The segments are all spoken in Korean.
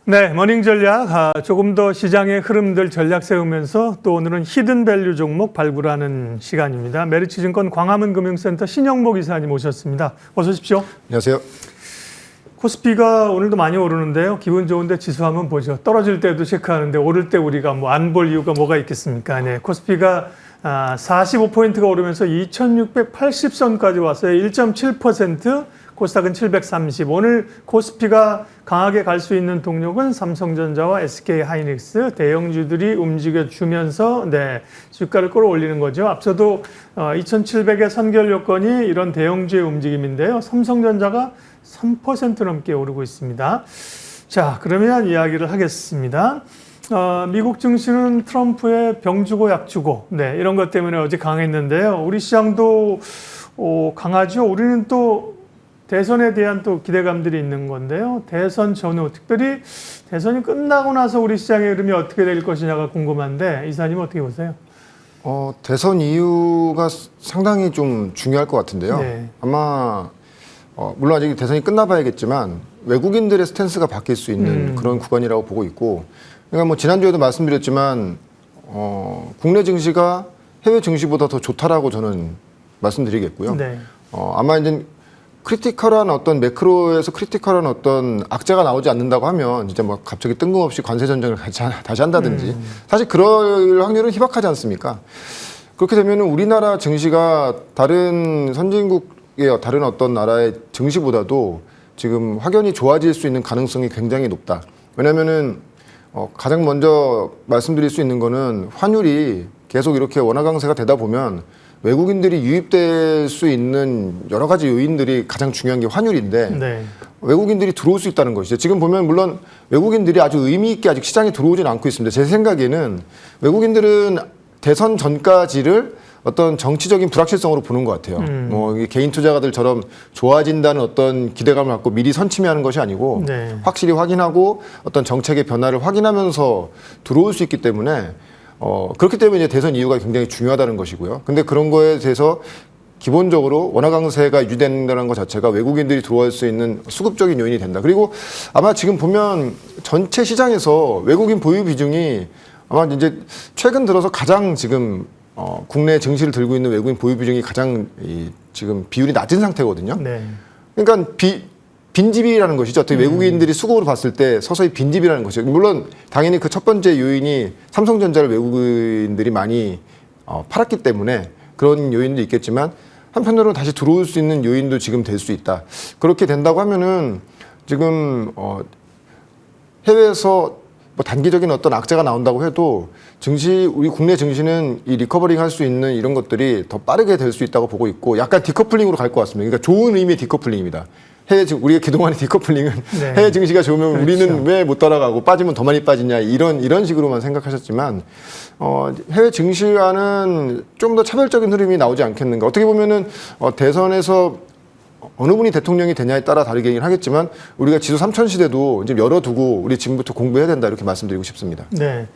네, 머닝 전략 조금 더 시장의 흐름들 전략 세우면서 또 오늘은 히든 밸류 종목 발굴하는 시간입니다. 메리츠증권 광화문 금융센터 신영목 이사님 오셨습니다. 어서 오십시오. 안녕하세요. 코스피가 오늘도 많이 오르는데요. 기분 좋은데 지수 한번 보죠. 떨어질 때도 체크하는데 오를 때 우리가 뭐 안 볼 이유가 뭐가 있겠습니까? 네, 코스피가 45포인트가 오르면서 2680선까지 왔어요. 1.7%. 코스닥은 730. 오늘 코스피가 강하게 갈 수 있는 동력은 삼성전자와 SK하이닉스 대형주들이 움직여주면서 주가를 끌어올리는 거죠. 앞서도 2700의 선결 요건이 이런 대형주의 움직임인데요. 삼성전자가 3% 넘게 오르고 있습니다. 자, 그러면 이야기를 하겠습니다. 미국 증시는 트럼프의 병 주고 약 주고 이런 것 때문에 어제 강했는데요. 우리 시장도 강하죠. 우리는 또 대선에 대한 또 기대감들이 있는 건데요. 대선 전후, 특별히 대선이 끝나고 나서 우리 시장의 흐름이 어떻게 될 것이냐가 궁금한데 이사님 어떻게 보세요? 대선 이유가 상당히 좀 중요할 것 같은데요. 네. 아마 물론 아직 대선이 끝나봐야겠지만 외국인들의 스탠스가 바뀔 수 있는 그런 구간이라고 보고 있고, 그러니까 뭐 지난주에도 말씀드렸지만 국내 증시가 해외 증시보다 더 좋다라고 저는 말씀드리겠고요. 네. 아마 이제 크리티컬한 어떤 매크로에서 크리티컬한 어떤 악재가 나오지 않는다고 하면 진짜 뭐 갑자기 뜬금없이 관세 전쟁을 다시 한다든지 사실 그럴 확률은 희박하지 않습니까? 그렇게 되면 우리나라 증시가 다른 선진국의 다른 어떤 나라의 증시보다도 지금 확연히 좋아질 수 있는 가능성이 굉장히 높다. 왜냐면은 가장 먼저 말씀드릴 수 있는 거는 환율이 계속 이렇게 원화 강세가 되다 보면 외국인들이 유입될 수 있는 여러 가지 요인들이 가장 중요한 게 환율인데 외국인들이 들어올 수 있다는 것이죠. 지금 보면 물론 외국인들이 아주 의미 있게 아직 시장에 들어오진 않고 있습니다. 제 생각에는 외국인들은 대선 전까지를 어떤 정치적인 불확실성으로 보는 것 같아요. 뭐 개인 투자가들처럼 좋아진다는 어떤 기대감을 갖고 미리 선침해하는 것이 아니고 확실히 확인하고 어떤 정책의 변화를 확인하면서 들어올 수 있기 때문에 그렇기 때문에 이제 대선 이유가 굉장히 중요하다는 것이고요. 근데 그런 거에 대해서 기본적으로 원화 강세가 유지된다는 것 자체가 외국인들이 들어올 수 있는 수급적인 요인이 된다. 그리고 아마 지금 보면 전체 시장에서 외국인 보유 비중이 아마 이제 최근 들어서 가장 지금 국내 증시를 들고 있는 외국인 보유 비중이 가장 지금 비율이 낮은 상태거든요. 그러니까 빈집이라는 것이죠. 어떻게 외국인들이 수급으로 봤을 때 서서히 빈집이라는 것이죠. 물론 당연히 그 첫 번째 요인이 삼성전자를 외국인들이 많이 팔았기 때문에 그런 요인도 있겠지만 한편으로는 다시 들어올 수 있는 요인도 지금 될 수 있다. 그렇게 된다고 하면은 지금 해외에서 뭐 단기적인 어떤 악재가 나온다고 해도 우리 국내 증시는 이 리커버링 할 수 있는 이런 것들이 더 빠르게 될 수 있다고 보고 있고 약간 디커플링으로 갈 것 같습니다. 그러니까 좋은 의미의 디커플링입니다. 우리가 그동안의 디커플링은 해외 증시가 좋으면 우리는 왜 못 따라가고 빠지면 더 많이 빠지냐 이런 식으로만 생각하셨지만 해외 증시와는 좀 더 차별적인 흐름이 나오지 않겠는가. 어떻게 보면은 대선에서 어느 분이 대통령이 되냐에 따라 다르긴 하겠지만 우리가 지수 3000시대도 이제 열어두고 우리 지금부터 공부해야 된다 이렇게 말씀드리고 싶습니다. 네.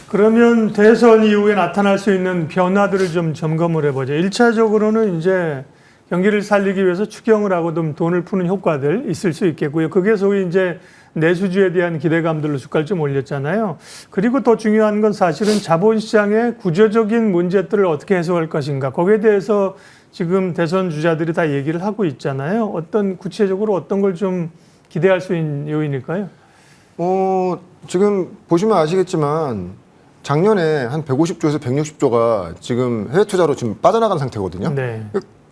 그러면 대선 이후에 나타날 수 있는 변화들을 좀 점검을 해보죠. 1차적으로는 이제 경기를 살리기 위해서 추경을 하고 좀 돈을 푸는 효과들 있을 수 있겠고요. 그게 소위 이제 내수주에 대한 기대감들로 주가를 좀 올렸잖아요. 그리고 더 중요한 건 사실은 자본시장의 구조적인 문제들을 어떻게 해소할 것인가. 거기에 대해서 지금 대선 주자들이 다 얘기를 하고 있잖아요. 구체적으로 어떤 걸 좀 기대할 수 있는 요인일까요? 지금 보시면 아시겠지만 작년에 한 150조에서 160조가 지금 해외 투자로 지금 빠져나간 상태거든요.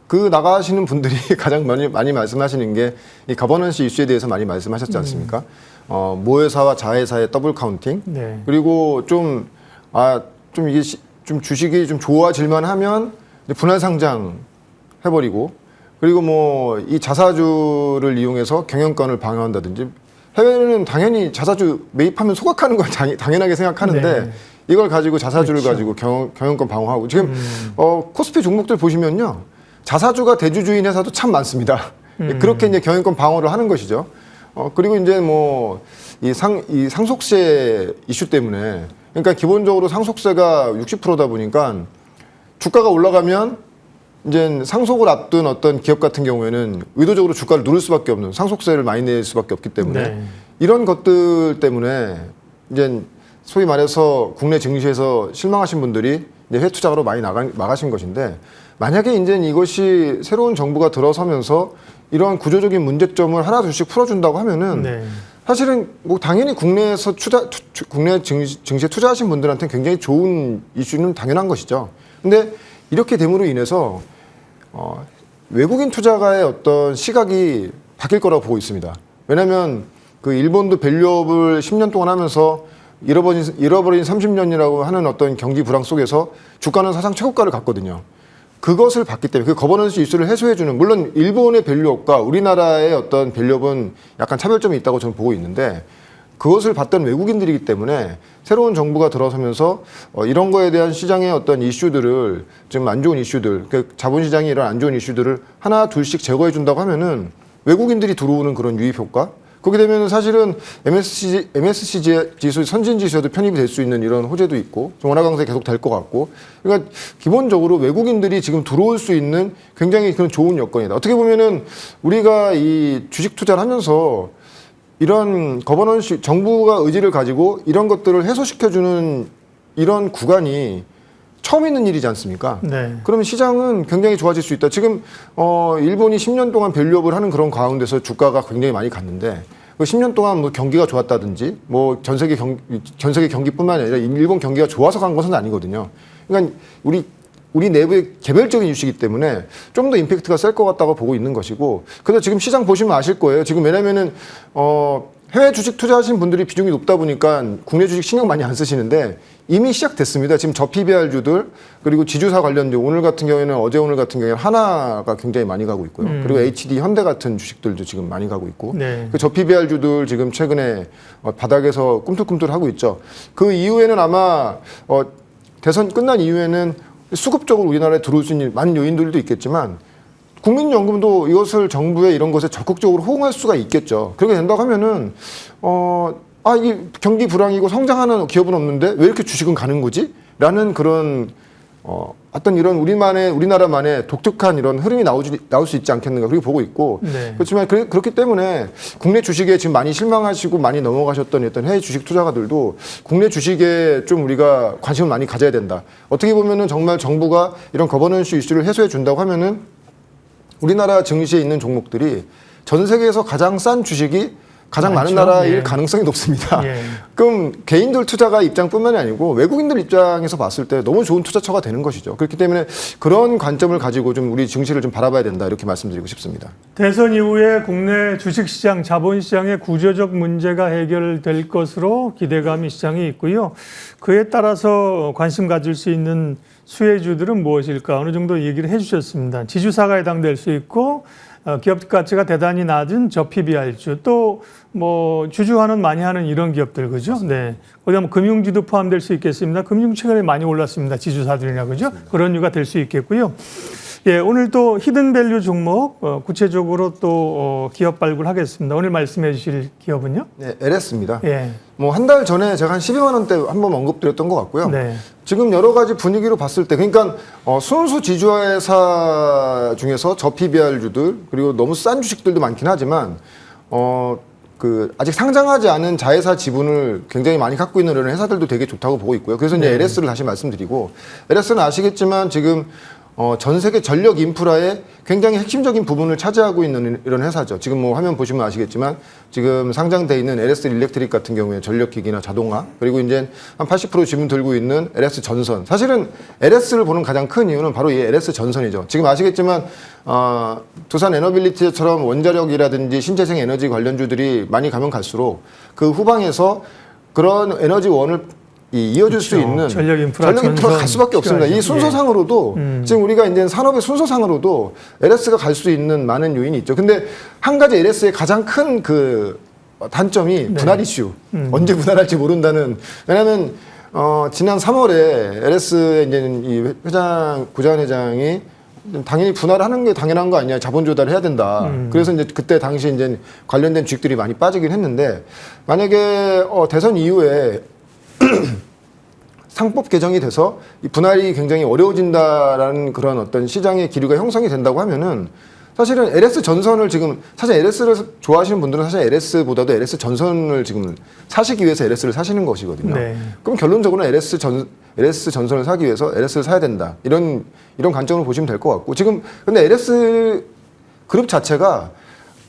그 나가시는 분들이 가장 많이 말씀하시는 게 이 거버넌스 이슈에 대해서 많이 말씀하셨지 않습니까? 모회사와 자회사의 더블 카운팅. 그리고 좀 이게 좀 주식이 좀 좋아질만 하면 분할 상장 해버리고, 그리고 뭐 이 자사주를 이용해서 경영권을 방어한다든지. 해외는 당연히 자사주 매입하면 소각하는 걸 당연하게 생각하는데 이걸 가지고 자사주를 가지고 경영권 방어하고 지금 코스피 종목들 보시면요. 자사주가 대주주인 회사도 참 많습니다. 그렇게 이제 경영권 방어를 하는 것이죠. 그리고 이제 뭐 이 상속세 이슈 때문에, 그러니까 기본적으로 상속세가 60%다 보니까 주가가 올라가면 이제 상속을 앞둔 어떤 기업 같은 경우에는 의도적으로 주가를 누를 수밖에 없는, 상속세를 많이 낼 수밖에 없기 때문에 이런 것들 때문에 이제 소위 말해서 국내 증시에서 실망하신 분들이 이제 해투자로 많이 나가신 것인데, 만약에 이제 이것이 새로운 정부가 들어서면서 이러한 구조적인 문제점을 하나 둘씩 풀어준다고 하면은 네. 사실은 뭐 당연히 국내에서 국내 증시에 투자하신 분들한테는 굉장히 좋은 이슈는 당연한 것이죠. 근데 이렇게 됨으로 인해서 외국인 투자가의 어떤 시각이 바뀔 거라고 보고 있습니다. 왜냐하면 그 일본도 밸류업을 10년 동안 하면서 잃어버린 30년이라고 하는 어떤 경기 불황 속에서 주가는 사상 최고가를 갔거든요. 그것을 봤기 때문에 그 거버넌스 이슈를 해소해주는, 물론 일본의 밸류업과 우리나라의 어떤 밸류업은 약간 차별점이 있다고 저는 보고 있는데, 그것을 봤던 외국인들이기 때문에 새로운 정부가 들어서면서 이런 거에 대한 시장의 어떤 이슈들을, 지금 안 좋은 이슈들, 그 자본시장이 이런 안 좋은 이슈들을 하나 둘씩 제거해 준다고 하면은 외국인들이 들어오는 그런 유입 효과, 그렇게 되면 사실은 MSCI 지수, 선진 지수에도 편입이 될 수 있는 이런 호재도 있고, 좀 원화 강세 계속 될 것 같고, 그러니까 기본적으로 외국인들이 지금 들어올 수 있는 굉장히 그런 좋은 여건이다. 어떻게 보면은 우리가 이 주식 투자를 하면서 이런 거버넌스, 정부가 의지를 가지고 이런 것들을 해소시켜주는 이런 구간이 처음 있는 일이지 않습니까? 네. 그러면 시장은 굉장히 좋아질 수 있다. 지금 일본이 10년 동안 밸류업을 하는 그런 가운데서 주가가 굉장히 많이 갔는데, 그 10년 동안 뭐 경기가 좋았다든지 뭐 전 세계 경기뿐만 아니라 일본 경기가 좋아서 간 것은 아니거든요. 그러니까 우리 내부의 개별적인 이슈이기 때문에 좀 더 임팩트가 셀 것 같다고 보고 있는 것이고, 그래서 지금 시장 보시면 아실 거예요. 지금 왜냐면은 해외 주식 투자하신 분들이 비중이 높다 보니까 국내 주식 신경 많이 안 쓰시는데 이미 시작됐습니다. 지금 저PBR주들, 그리고 지주사 관련주, 오늘 같은 경우에는 오늘 같은 경우에는 하나가 굉장히 많이 가고 있고요. 그리고 HD 현대 같은 주식들도 지금 많이 가고 있고, 네. 그 저PBR주들 지금 최근에 바닥에서 꿈틀꿈틀하고 있죠. 그 이후에는 아마 대선 끝난 이후에는 수급적으로 우리나라에 들어올 수 있는 많은 요인들도 있겠지만, 국민연금도 이것을 정부의 이런 것에 적극적으로 호응할 수가 있겠죠. 그렇게 된다고 하면은 이게 경기 불황이고 성장하는 기업은 없는데 왜 이렇게 주식은 가는 거지? 라는 그런 어떤 이런 우리나라만의 독특한 이런 흐름이 나올 수 있지 않겠는가, 그렇게 보고 있고. 네. 그렇지만 그렇기 때문에 국내 주식에 지금 많이 실망하시고 많이 넘어가셨던 어떤 해외 주식 투자가들도 국내 주식에 좀 우리가 관심을 많이 가져야 된다. 어떻게 보면은 정말 정부가 이런 거버넌스 이슈를 해소해 준다고 하면은 우리나라 증시에 있는 종목들이 전 세계에서 가장 싼 주식이 가장 많은 나라일 예. 가능성이 높습니다. 예. 그럼 개인들 투자가 입장뿐만이 아니고 외국인들 입장에서 봤을 때 너무 좋은 투자처가 되는 것이죠. 그렇기 때문에 그런 관점을 가지고 좀 우리 증시를 좀 바라봐야 된다, 이렇게 말씀드리고 싶습니다. 대선 이후에 국내 주식시장, 자본시장의 구조적 문제가 해결될 것으로 기대감이 시장에 있고요. 그에 따라서 관심 가질 수 있는 수혜주들은 무엇일까, 어느 정도 얘기를 해주셨습니다. 지주사가 해당될 수 있고, 기업 가치가 대단히 낮은 저PBR주, 또 뭐 주주환원 많이 하는 이런 기업들, 그죠? 네. 그다음 금융주도 포함될 수 있겠습니다. 금융 최근에 많이 올랐습니다. 지주사들이나, 그죠? 맞습니다. 그런 이유가 될 수 있겠고요. 예, 오늘 또 히든밸류 종목 구체적으로 또 기업 발굴하겠습니다. 오늘 말씀해 주실 기업은요? 네, LS입니다. 예. 뭐 한 달 전에 제가 한 12만 원대 한번 언급드렸던 것 같고요. 네. 지금 여러 가지 분위기로 봤을 때, 그러니까 순수 지주회사 중에서 저PBR주들, 그리고 너무 싼 주식들도 많긴 하지만 아직 상장하지 않은 자회사 지분을 굉장히 많이 갖고 있는 이런 회사들도 되게 좋다고 보고 있고요. 그래서 이제 LS를 다시 말씀드리고, LS는 아시겠지만 지금 전 세계 전력 인프라의 굉장히 핵심적인 부분을 차지하고 있는 이런 회사죠. 지금 뭐 화면 보시면 아시겠지만 지금 상장돼 있는 LS 일렉트릭 같은 경우에 전력기기나 자동화, 그리고 이제 한 80% 지분 들고 있는 LS 전선. 사실은 LS를 보는 가장 큰 이유는 바로 이 LS 전선이죠. 지금 아시겠지만 두산 에너빌리티처럼 원자력이라든지 신재생 에너지 관련주들이 많이 가면 갈수록 그 후방에서 그런 에너지원을 이어줄 수 있는 전력 인프라가 갈 수밖에 없습니다. 이 순서상으로도 지금 우리가 이제 산업의 순서상으로도 LS가 갈 수 있는 많은 요인이 있죠. 근데 한 가지 LS의 가장 큰 그 단점이 분할 이슈. 언제 분할할지 모른다는. 왜냐하면 지난 3월에 LS의 이제 이 구자한 회장이 당연히 분할하는 게 당연한 거 아니냐, 자본 조달을 해야 된다. 그래서 이제 그때 당시 이제 관련된 주식들이 많이 빠지긴 했는데, 만약에 대선 이후에 상법 개정이 돼서 이 분할이 굉장히 어려워진다라는 그런 어떤 시장의 기류가 형성이 된다고 하면은 사실은 LS 전선을 지금 사실 LS를 좋아하시는 분들은 사실 LS보다도 LS 전선을 지금 사시기 위해서 LS를 사시는 것이거든요. 네. 그럼 결론적으로는 LS 전선을 사기 위해서 LS를 사야 된다. 이런 관점으로 보시면 될 것 같고 지금 근데 LS 그룹 자체가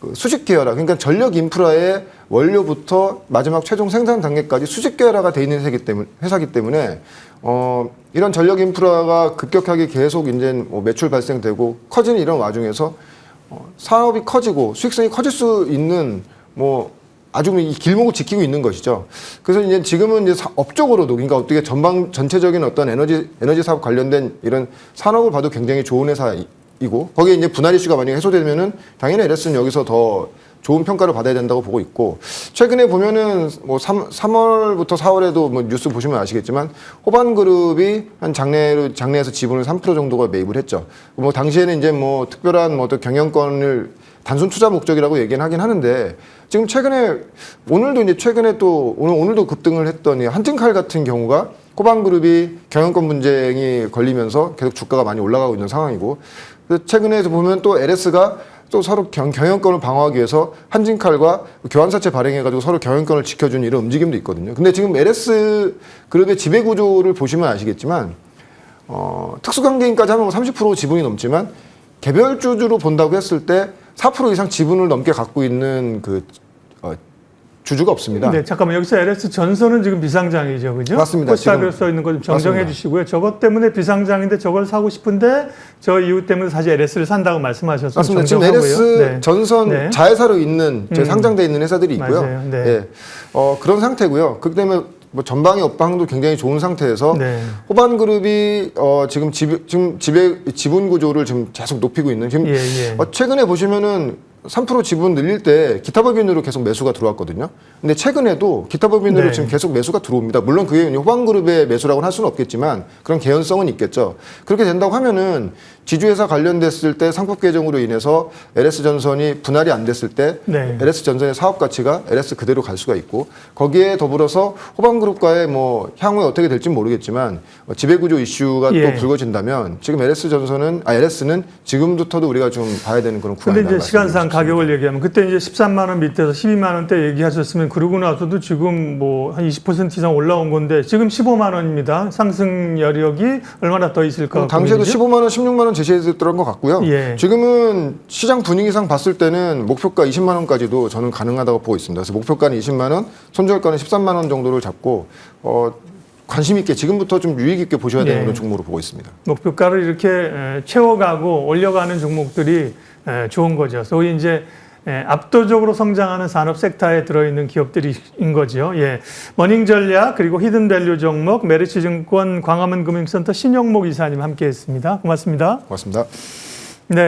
그 수직 계열화, 그러니까 전력 인프라의 원료부터 마지막 최종 생산 단계까지 수직 계열화가 돼 있는 회사기 때문에 이런 전력 인프라가 급격하게 계속 이제 뭐 매출 발생되고 커지는 이런 와중에서 사업이 커지고 수익성이 커질 수 있는 뭐 아주 이 길목을 지키고 있는 것이죠. 그래서 이제 지금은 이제 업적으로도 그러니까 어떻게 전체적인 어떤 에너지 사업 관련된 이런 산업을 봐도 굉장히 좋은 회사이고 거기에 이제 분할 이슈가 만약에 해소되면은 당연히 LS는 여기서 더 좋은 평가를 받아야 된다고 보고 있고 최근에 보면은 뭐 3월부터 4월에도 뭐 뉴스 보시면 아시겠지만 호반그룹이 한 장내에서 지분을 3% 정도가 매입을 했죠. 뭐 당시에는 이제 뭐 특별한 뭐 어떤 경영권을 단순 투자 목적이라고 얘기는 하긴 하는데 지금 최근에 또 오늘도 급등을 했더니 한진칼 같은 경우가 호반그룹이 경영권 분쟁이 걸리면서 계속 주가가 많이 올라가고 있는 상황이고 최근에 보면 또 LS가 또 서로 경영권을 방어하기 위해서 한진칼과 교환사채 발행해가지고 서로 경영권을 지켜주는 이런 움직임도 있거든요. 근데 지금 LS 그룹의 지배 구조를 보시면 아시겠지만 특수관계인까지 하면 30% 지분이 넘지만 개별주주로 본다고 했을 때 4% 이상 지분을 넘게 갖고 있는 그 주주가 없습니다. 네, 잠깐만 여기서 LS 전선은 지금 비상장이죠, 그죠? 맞습니다. 코스닥에 써 있는 거 좀 정정해 맞습니다. 주시고요. 저것 때문에 비상장인데 저걸 사고 싶은데 저 이유 때문에 사실 LS를 산다고 말씀하셨어요. 맞습니다. 지금 LS 전선 자회사로 있는 상장돼 있는 회사들이 있고요. 맞아요. 네. 예. 그런 상태고요. 그렇기 때문에 뭐 전방의 업황도 굉장히 좋은 상태에서 호반그룹이 지금 지분 구조를 지금 계속 높이고 있는 지금 최근에 보시면은 3% 지분 늘릴 때 기타 법인으로 계속 매수가 들어왔거든요. 근데 최근에도 기타 법인으로 지금 계속 매수가 들어옵니다. 물론 그게 호반그룹의 매수라고는 할 수는 없겠지만 그런 개연성은 있겠죠. 그렇게 된다고 하면은 지주회사 관련됐을 때 상법 개정으로 인해서 LS전선이 분할이 안 됐을 때 LS전선의 사업 가치가 LS 그대로 갈 수가 있고 거기에 더불어서 호반그룹과의 뭐 향후에 어떻게 될지는 모르겠지만 지배구조 이슈가 또 불거진다면 지금 LS는 지금부터도 우리가 좀 봐야 되는 그런 구간이다. 근데 이제 시간상 가격을 얘기하면 그때 이제 13만 원 밑에서 12만 원대 얘기하셨으면 그러고 나서도 지금 뭐 한 20% 이상 올라온 건데 지금 15만 원입니다. 상승 여력이 얼마나 더 있을까? 당시에도 15만 원, 16만 원 제시했던 것 같고요. 지금은 시장 분위기상 봤을 때는 목표가 20만 원까지도 저는 가능하다고 보고 있습니다. 그래서 목표가는 20만 원, 손절가는 13만 원 정도를 잡고 관심 있게 지금부터 좀 유익 있게 보셔야 되는 그런 종목으로 보고 있습니다. 목표가를 이렇게 채워가고 올려가는 종목들이 좋은 거죠. 소위 이제 압도적으로 성장하는 산업 섹터에 들어있는 기업들인 거죠. 머닝전략 그리고 히든밸류 종목 메리츠증권 광화문금융센터 신영목 이사님 함께했습니다. 고맙습니다. 고맙습니다.